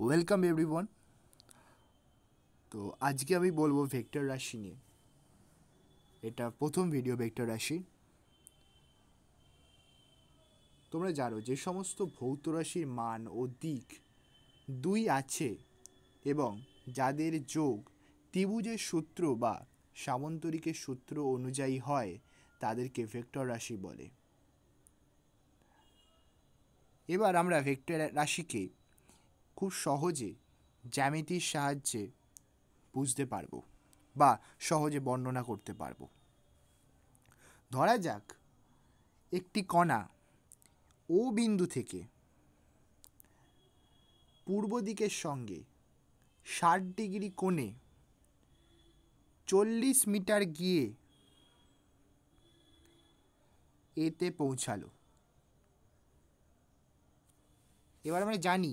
Welcome everyone. তো আজকে আমি বলবো ভেক্টর রাশি নিয়ে। এটা প্রথম ভিডিও ভেক্টর রাশি। তোমরা জানো যে সমস্ত ভৌত রাশির মান ও দিক দুই আছে এবং যাদের যোগ ত্রিভুজের সূত্র বা সামন্তরিকের সূত্র অনুযায়ী হয় তাদেরকে ভেক্টর রাশি বলে। এবার আমরা ভেক্টর রাশিকে খুব সহজে জ্যামিতির সাহায্যে বুঝতে পারবো বা সহজে বর্ণনা করতে পারবো। ধরা যাক একটি কণা ও বিন্দু থেকে পূর্ব দিকের সঙ্গে 60 ডিগ্রি কোণে 40 মিটার গিয়ে এতে পৌঁছালো। এবার আমরা জানি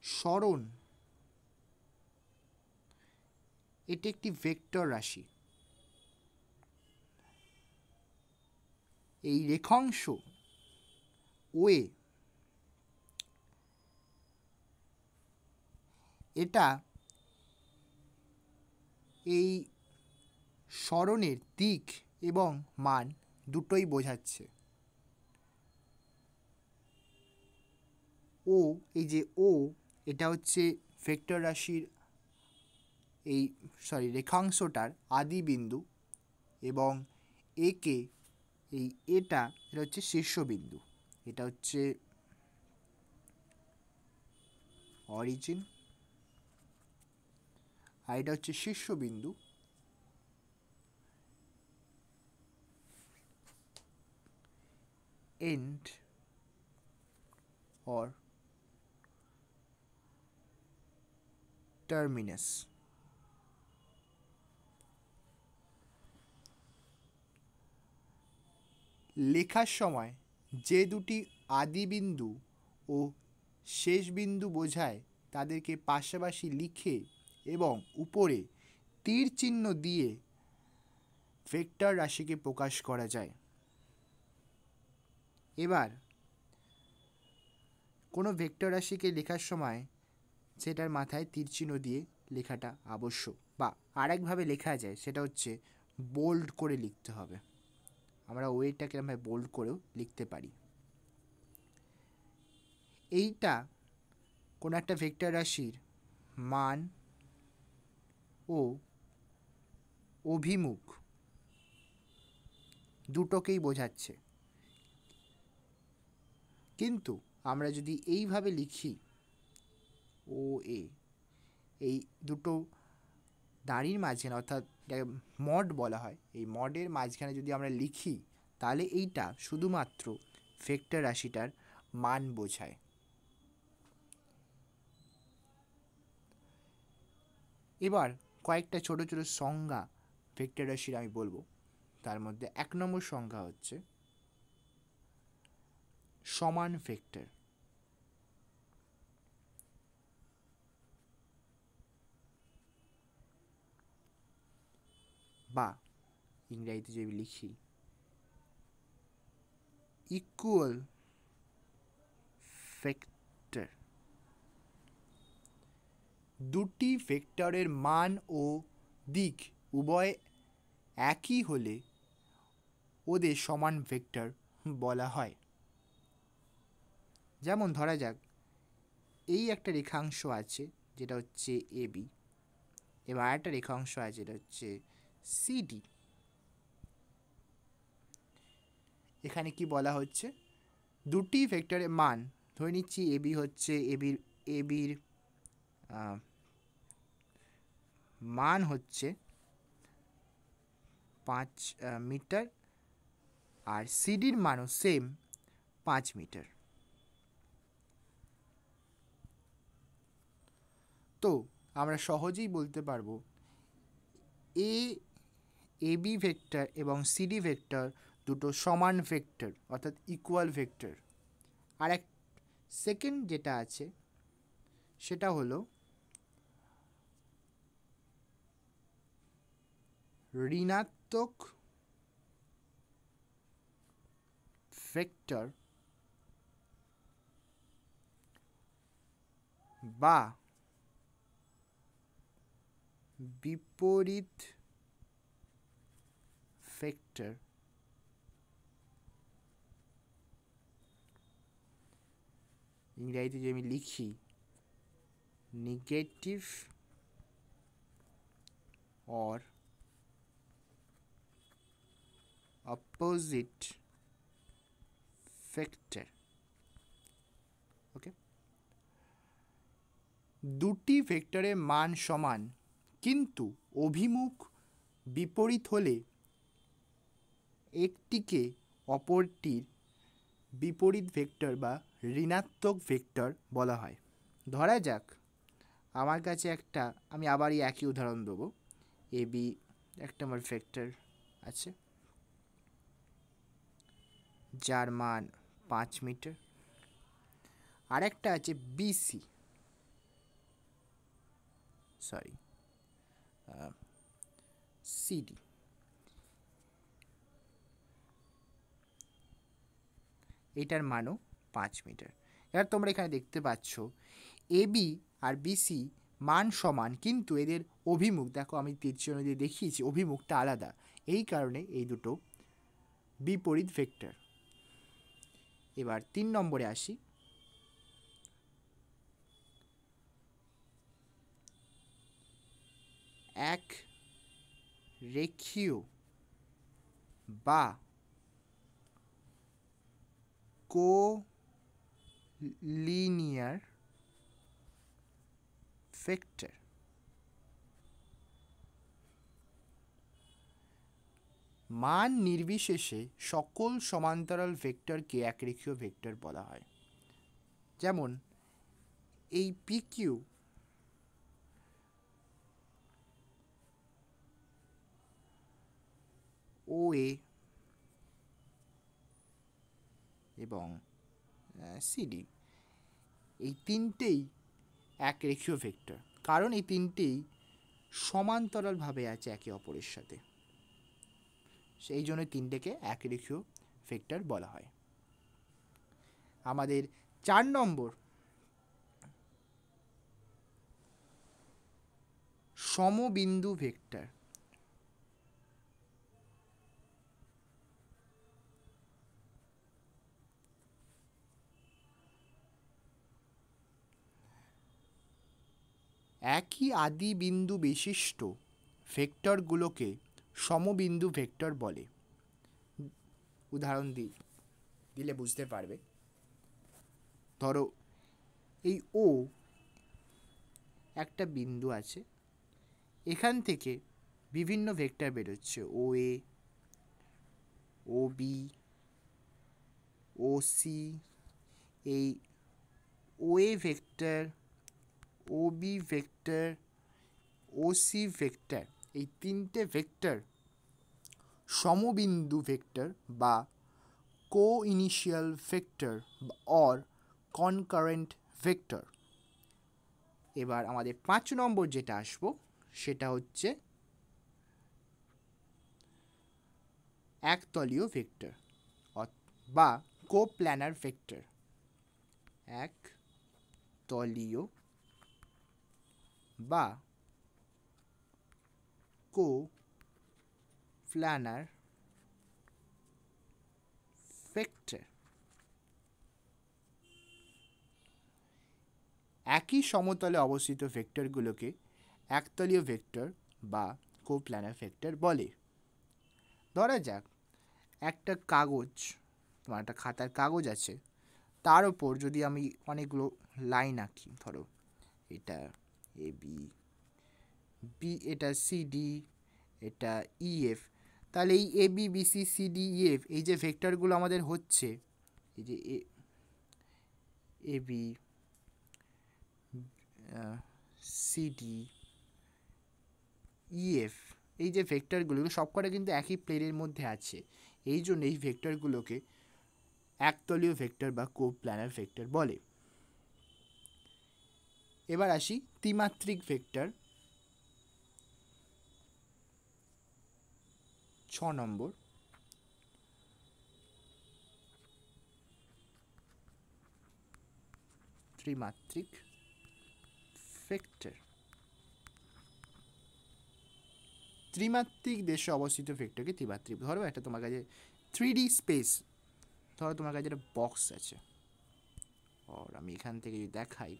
সরণ এটি একটি ভেক্টর রাশি। এই রেখাংশ ওয়ে এটা এই সরণের দিক এবং মান দুটোই বোঝাচ্ছে। ও এই যে ও এটা হচ্ছে ভেক্টর রাশির এই রেখাংশটার আদি বিন্দু এবং একে এটা হচ্ছে শীর্ষবিন্দু। এটা হচ্ছে অরিজিন আর এটা হচ্ছে শীর্ষবিন্দু। And or terminus। লেখার সময় যে দুটি আদি বিন্দু ও শেষ বিন্দু বোঝায় তাদেরকে পাশাপাশি লিখে এবং উপরে তীর চিহ্ন দিয়ে ভেক্টর রাশিকে প্রকাশ করা যায়। এবার কোনো ভেক্টর রাশিকে লেখার সময় সেটার মাথায় তীর চিহ্ন দিয়ে লেখাটা আবশ্যক, বা আরেকভাবে লেখা যায় সেটা হচ্ছে বোল্ড করে লিখতে হবে। আমরা ওয়েটাকে আমরা বোল্ড করেও লিখতে পারি। এইটা কোনো একটা ভেক্টর রাশির মান ও অভিমুখ দুটোকেই বোঝাচ্ছে। কিন্তু আমরা যদি এইভাবে লিখি ও এ, এই দুটো দাঁড়ির মাঝখানে অর্থাৎ মড বলা হয়, এই মডের মাঝখানে যদি আমরা লিখি তাহলে এইটা শুধুমাত্র ভেক্টর রাশিটার মান বোঝায়। এবার কয়েকটা ছোট ছোট সংজ্ঞা ভেক্টর রাশির আমি বলবো। তার মধ্যে 1 নম্বর সংজ্ঞা হচ্ছে সমান ভেক্টর। বা ইংরেজিতে যদি লিখি ইকুয়াল ভেক্টর। দুটি ভেক্টরের মান ও দিক উভয় একই হলে ওদের সমান ভেক্টর বলা হয়। যেমন ধরা যাক এই একটা রেখাংশ আছে যেটা হচ্ছে এবি, এবার একটা রেখাংশ আছে যেটা হচ্ছে সিডি। এখানে কি বলা হচ্ছে, দুটি ভেক্টরের মান, ধরে নিচ্ছি এবি হচ্ছে এবির মান হচ্ছে 5 মিটার আর সিডির মানও সেম 5 মিটার। তো আমরা সহজেই বলতে পারবো এবি ভেক্টর এবং সিডি ভেক্টর দুটো সমান ভেক্টর অর্থাৎ ইকুয়াল ভেক্টর। আর এক সেকেন্ড যেটা আছে সেটা হলো ঋণাত্মক ভেক্টর বা বিপরীত ভেক্টর ইংরেজিতে যদি আমি লিখি নেগেটিভ or opposite vector, ওকে, দুটি ভেক্টরের মান সমান কিন্তু অভিমুখ বিপরীত হলে একটিকে অপরটির বিপরীত ভেক্টর বা ঋণাত্মক ভেক্টর বলা হয়। ধরা যাক আমার কাছে একটা, আমি আবার এই একই উদাহরণ দেবো, এ বি একটা আমার ভেক্টর আছে যার মান 5 মিটার, আর একটা আছে বিসি, সরি সিডি, এটার মানও 5 মিটার। এবার তোমরা এখানে দেখতে পাচ্ছ এবি আর বিসি মান সমান কিন্তু এদের অভিমুখ, দেখো আমি তীরচিহ্ন দিয়ে দেখিয়েছি, অভিমুখটা আলাদা, এই কারণে এই দুটো বিপরীত ভেক্টর। এবার 3 নম্বরে আসি। এক রেখীয় বা কোলিনিয়ার ভেক্টর মান নির্বিশেষে সকল সমান্তরাল ভেক্টরকে একরেখীয় ভেক্টর বলা হয়। যেমন এই পিকিউ ও এ এবং সিডি, এই তিনটেই একরেখীয় ভেক্টর, কারণ এই তিনটেই সমান্তরালভাবে আছে একে অপরের সাথে, সেই জন্য তিনটেকে একরেখীয় ভেক্টর বলা হয়। আমাদের 4 নম্বর সমবিন্দু ভেক্টর। একই আদি বিন্দু বিশিষ্ট ভেক্টরগুলোকে সমবিন্দু ভেক্টর বলে। উদাহরণ দিলে বুঝতে পারবে। ধরো এই ও একটা বিন্দু আছে, এখান থেকে বিভিন্ন ভেক্টর বেরোচ্ছে, ও এ, ও বি, ও সি, এই O A vector, O B vector, O C vector, এই তিনটে ভেক্টর সমবিন্দু ভেক্টর বা co-initial vector or concurrent vector. এবার আমাদের 5 নম্বর যেটা আসবো সেটা হচ্ছে একতলীয় ভেক্টর বা কোপ্ল্যানার ভেক্টর। একতলীয় বা কোপ্ল্যানার ভেক্টর একই সমতলে অবস্থিত ভেক্টরগুলোকে একতলীয় ভেক্টর বা কোপ্ল্যানার ভেক্টর বলে। ধরা যাক একটা কাগজ, তোমার একটা খাতার কাগজ আছে, তার ওপর যদি আমি অনেকগুলো লাইন আঁকি, ধরো এটা এ বি, বি এটা সিডি, এটা ইএফ, তাহলে এই A B B C C D EF এই যে ভেক্টরগুলো আমাদের হচ্ছে, এই যে এ বি সিডি ইএফ, এই যে ভেক্টরগুলো সবকটা কিন্তু একই প্লেনের মধ্যে আছে, এই জন্য এই ভেক্টরগুলোকে একতলীয় ভেক্টর বা কোপ্ল্যানার ভেক্টর বলে। এবার আসি ত্রিমাত্রিক ভেক্টর। 6 নম্বর ত্রিমাত্রিক ভেক্টর। ত্রিমাত্রিক দেশে অবস্থিত ভেক্টরকে ত্রিমাত্রিক। ধরো একটা তোমার কাছে 3D স্পেস, ধরো তোমার কাছে একটা বক্স আছে, আর আমি এখান থেকে যদি দেখাই,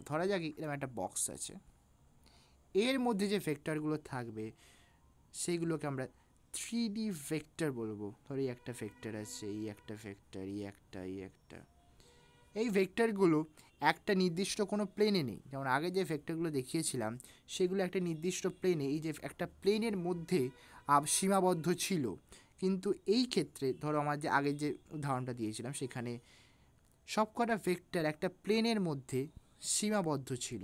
ধরা যাক এরকম একটা বক্স আছে, এর মধ্যে যে ভেক্টরগুলো থাকবে সেইগুলোকে আমরা 3D ভেক্টর বলবো। ধরো এই একটা ভেক্টর আছে, এই একটা ভেক্টর, এই একটা। এই ভেক্টরগুলো একটা নির্দিষ্ট কোনো প্লেনে নেই, যেমন আগে যে ভেক্টরগুলো দেখিয়েছিলাম সেগুলো একটা নির্দিষ্ট প্লেনে, এই যে একটা প্লেনের মধ্যে সীমাবদ্ধ ছিল। কিন্তু এই ক্ষেত্রে ধরো আমার যে আগে যে উদাহরণটা দিয়েছিলাম সেখানে সবকটা ভেক্টর একটা প্লেনের মধ্যে সীমাবদ্ধ ছিল,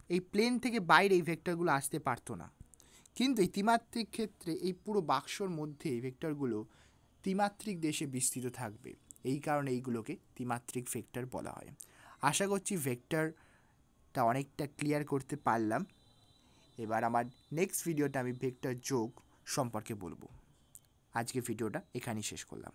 এই প্লেন থেকে বাইরে এই ভেক্টরগুলো আসতে পারতো না। কিন্তু এই ত্রিমাত্রিক ক্ষেত্রে এই পুরো বাক্সর মধ্যে এই ভেক্টরগুলো ত্রিমাত্রিক দেশে বিস্তৃত থাকবে, এই কারণে এইগুলোকে ত্রিমাত্রিক ভেক্টর বলা হয়। আশা করছি ভেক্টরটা অনেকটা ক্লিয়ার করতে পারলাম। এবার আমার নেক্সট ভিডিওটা আমি ভেক্টর যোগ সম্পর্কে বলবো। আজকে ভিডিওটা এখানেই শেষ করলাম।